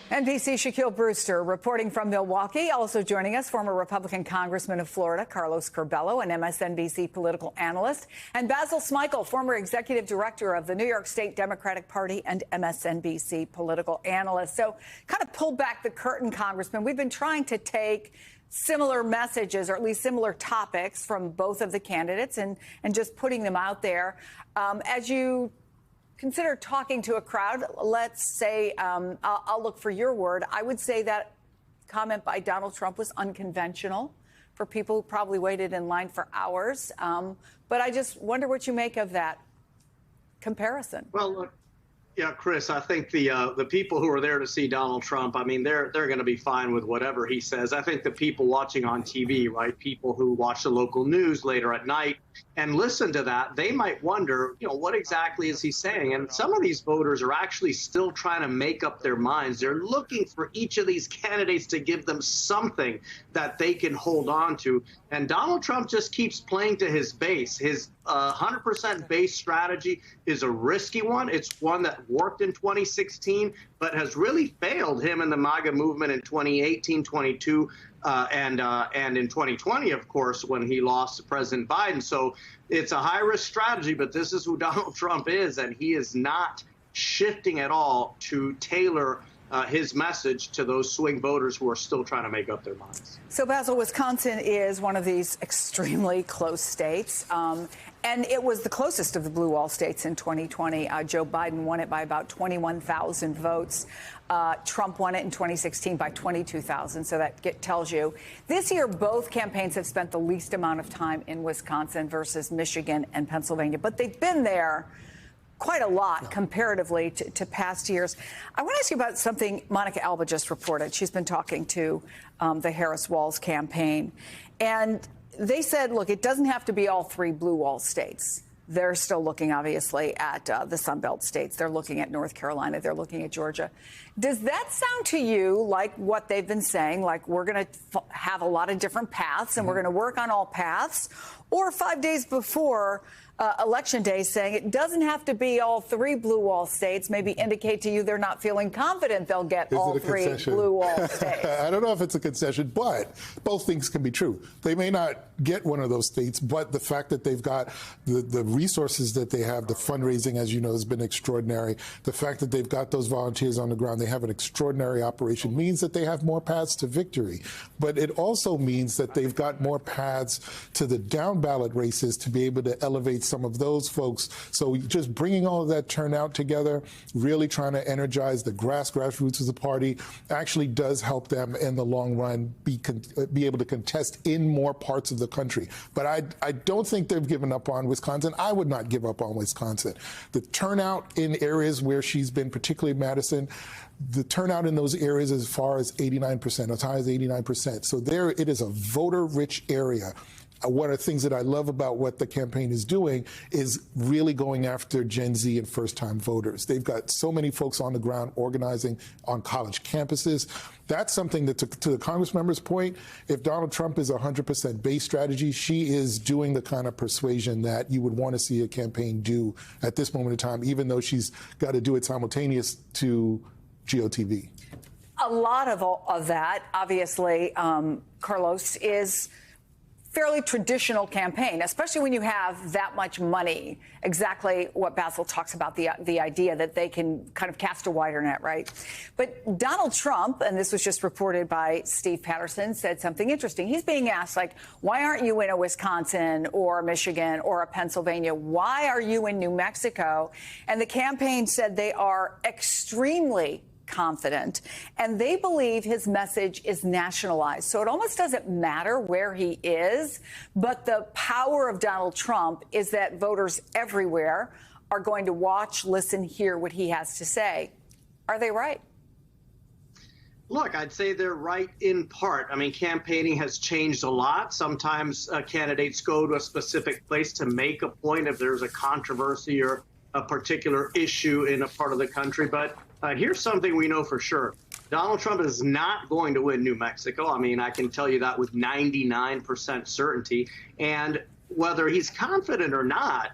NBC's Shaquille Brewster reporting from Milwaukee. Also joining us, former Republican Congressman of Florida, Carlos Curbelo, an MSNBC political analyst, and Basil Smikle, former executive director of the New York State Democratic Party and MSNBC political analyst. So kind of pull back the curtain, Congressman. We've been trying to take similar messages, or at least similar topics, from both of the candidates and just putting them out there. As you consider talking to a crowd, let's say, I'll look for your word. I would say that comment by Donald Trump was unconventional for people who probably waited in line for hours. But I just wonder what you make of that comparison. Well, look, yeah, Chris, I think the people who are there to see Donald Trump, I mean, they're going to be fine with whatever he says. I think the people watching on TV, right, people who watch the local news later at night and listen to that, they might wonder, what exactly is he saying? And some of these voters are actually still trying to make up their minds. They're looking for each of these candidates to give them something that they can hold on to. And Donald Trump just keeps playing to his base. His 100% base strategy is a risky one. It's one that worked in 2016, but has really failed him in the MAGA movement in 2018, 22, and in 2020, of course, when he lost to President Biden. So it's a high-risk strategy, but this is who Donald Trump is, and he is not shifting at all to tailor his message to those swing voters who are still trying to make up their minds. So, Basil, Wisconsin is one of these extremely close states, and it was the closest of the blue wall states in 2020. Joe Biden won it by about 21,000 votes. Trump won it in 2016 by 22,000, so that tells you. This year, both campaigns have spent the least amount of time in Wisconsin versus Michigan and Pennsylvania, but they've been there quite a lot comparatively to past years. I want to ask you about something Monica Alba just reported. She's been talking to the Harris-Walz campaign. And they said, look, it doesn't have to be all three blue wall states. They're still looking, obviously, at the Sun Belt states. They're looking at North Carolina. They're looking at Georgia. Does that sound to you like what they've been saying, like we're going to have a lot of different paths and we're going to work on all paths? Or 5 days before Election Day saying it doesn't have to be all three blue wall states, maybe indicate to you they're not feeling confident they'll get all three blue wall states? I don't know if it's a concession, but both things can be true. They may not get one of those states, but the fact that they've got the resources that they have, the fundraising, as you know, has been extraordinary. The fact that they've got those volunteers on the ground, they have an extraordinary operation, means that they have more paths to victory. But it also means that they've got more paths to the down ballot races to be able to elevate some of those folks. So just bringing all of that turnout together, really trying to energize the grassroots of the party, actually does help them in the long run be able to contest in more parts of the country. But I don't think they've given up on Wisconsin. I would not give up on Wisconsin. The turnout in areas where she's been, particularly Madison, the turnout in those areas as far as 89%, as high as 89%. So there, it is a voter-rich area. One of the things that I love about what the campaign is doing is really going after Gen Z and first-time voters. They've got so many folks on the ground organizing on college campuses. That's something that, to the Congress member's point, if Donald Trump is 100% base strategy, she is doing the kind of persuasion that you would want to see a campaign do at this moment in time, even though she's got to do it simultaneous to GOTV. A lot of that, obviously, Carlos, is fairly traditional campaign, especially when you have that much money. Exactly what Basil talks about, the idea that they can kind of cast a wider net, right? But Donald Trump, and this was just reported by Steve Patterson, said something interesting. He's being asked, like, why aren't you in a Wisconsin or a Michigan or a Pennsylvania? Why are you in New Mexico? And the campaign said they are extremely confident, and they believe his message is nationalized. So it almost doesn't matter where he is, but the power of Donald Trump is that voters everywhere are going to watch, listen, hear what he has to say. Are they right? Look, I'd say they're right in part. I mean, campaigning has changed a lot. Sometimes candidates go to a specific place to make a point if there's a controversy or a particular issue in a part of the country. But here's something we know for sure. Donald Trump is not going to win New Mexico. I mean, I can tell you that with 99% certainty. And whether he's confident or not,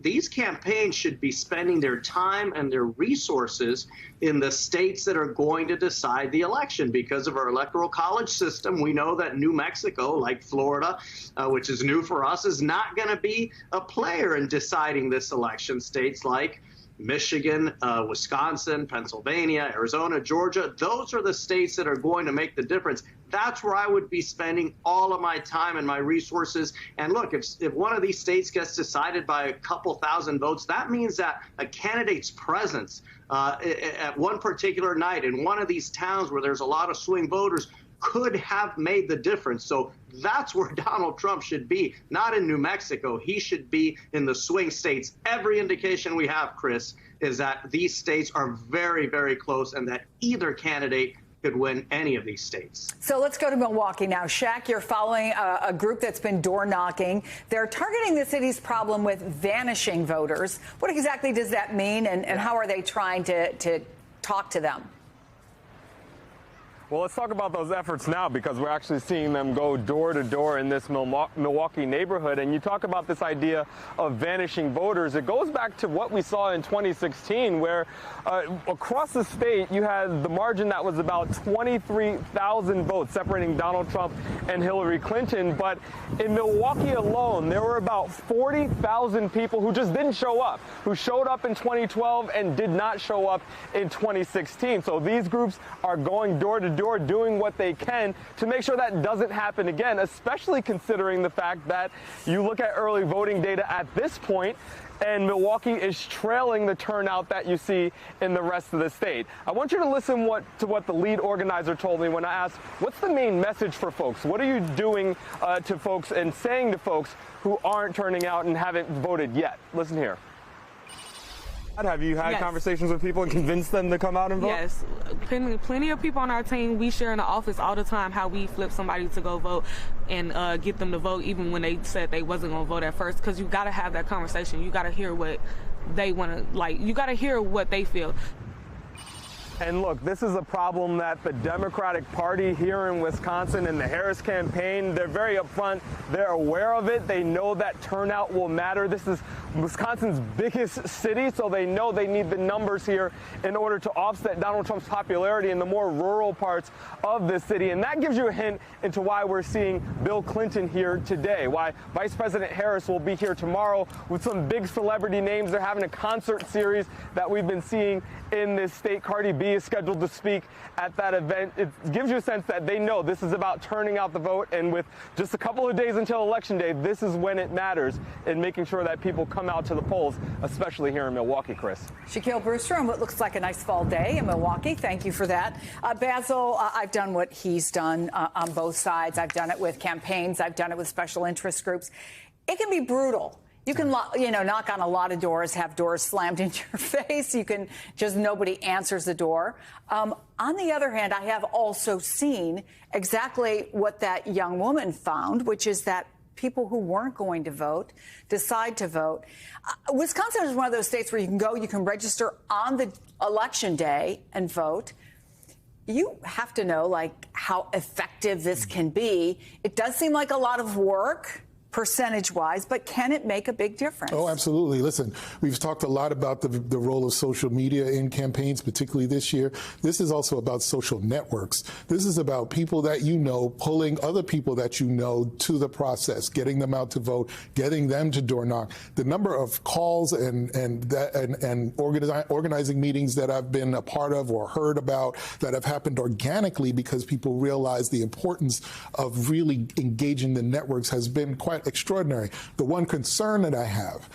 these campaigns should be spending their time and their resources in the states that are going to decide the election. Because of our electoral college system, we know that New Mexico, like Florida, which is new for us, is not going to be a player in deciding this election. States like Michigan, Wisconsin, Pennsylvania, Arizona, Georgia, those are the states that are going to make the difference. That's where I would be spending all of my time and my resources. And look, if one of these states gets decided by a couple thousand votes, that means that a candidate's presence at one particular night in one of these towns where there's a lot of swing voters could have made the difference. So that's where Donald Trump should be, not in New Mexico. He should be in the swing states. Every indication we have, Chris, is that these states are very, very close and that either candidate could win any of these states. So let's go to Milwaukee now. Shaq, you're following a group that's been door knocking. They're targeting the city's problem with vanishing voters. What exactly does that mean, and how are they trying to talk to them? Well, let's talk about those efforts now, because we're actually seeing them go door to door in this Milwaukee neighborhood. And you talk about this idea of vanishing voters. It goes back to what we saw in 2016, where across the state you had the margin that was about 23,000 votes separating Donald Trump and Hillary Clinton. But in Milwaukee alone, there were about 40,000 people who just didn't show up, who showed up in 2012 and did not show up in 2016. So these groups are going door to door, doing what they can to make sure that doesn't happen again, especially considering the fact that you look at early voting data at this point, and Milwaukee is trailing the turnout that you see in the rest of the state. I want you to listen to what the lead organizer told me when I asked, what's the main message for folks? What are you doing to folks and saying to folks who aren't turning out and haven't voted yet? Listen here. Have you had conversations with people and convinced them to come out and vote? Yes. Plenty of people on our team, we share in the office all the time how we flip somebody to go vote and get them to vote even when they said they wasn't going to vote at first, because you got to have that conversation. You got to hear what they want to, like, you got to hear what they feel. And look, this is a problem that the Democratic Party here in Wisconsin and the Harris campaign, they're very upfront. They're aware of it. They know that turnout will matter. This is Wisconsin's biggest city, so they know they need the numbers here in order to offset Donald Trump's popularity in the more rural parts of the city. And that gives you a hint into why we're seeing Bill Clinton here today, why Vice President Harris will be here tomorrow with some big celebrity names. They're having a concert series that we've been seeing in this state. Cardi B is scheduled to speak at that event. It gives you a sense that they know this is about turning out the vote, and with just a couple of days until Election Day, this is when it matters in making sure that people come out to the polls, especially here in Milwaukee, Chris. Shaquille Brewster on what looks like a nice fall day in Milwaukee. Thank you for that. Basil, I've done what he's done on both sides. I've done it with campaigns. I've done it with special interest groups. It can be brutal. You can, knock on a lot of doors, have doors slammed into your face. You can just, nobody answers the door. On the other hand, I have also seen exactly what that young woman found, which is that people who weren't going to vote decide to vote. Wisconsin is one of those states where you can go, you can register on the election day and vote. You have to know, like, how effective this can be. It does seem like a lot of work, percentage-wise, but can it make a big difference? Oh, absolutely. Listen, we've talked a lot about the role of social media in campaigns, particularly this year. This is also about social networks. This is about people that you know, pulling other people that you know to the process, getting them out to vote, getting them to door knock. The number of calls and organizing meetings that I've been a part of or heard about that have happened organically because people realize the importance of really engaging the networks has been quite extraordinary. The one concern that I have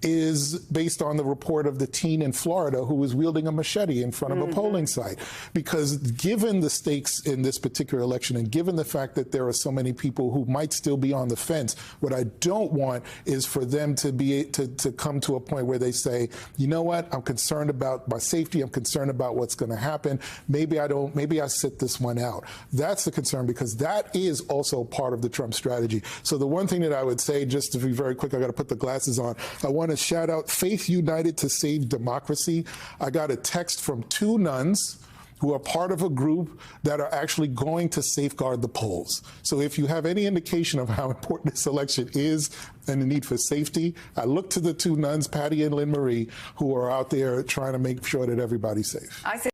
is based on the report of the teen in Florida who was wielding a machete in front of a polling site. Because given the stakes in this particular election and given the fact that there are so many people who might still be on the fence, what I don't want is for them to be to come to a point where they say, you know what, I'm concerned about my safety, I'm concerned about what's going to happen. Maybe I sit this one out. That's the concern, because that is also part of the Trump strategy. So the one thing that I would say, just to be very quick, I got to put the glasses on. I want to shout out Faith United to Save Democracy. I got a text from two nuns who are part of a group that are actually going to safeguard the polls. So if you have any indication of how important this election is and the need for safety, I look to the two nuns, Patty and Lynn Marie, who are out there trying to make sure that everybody's safe. I say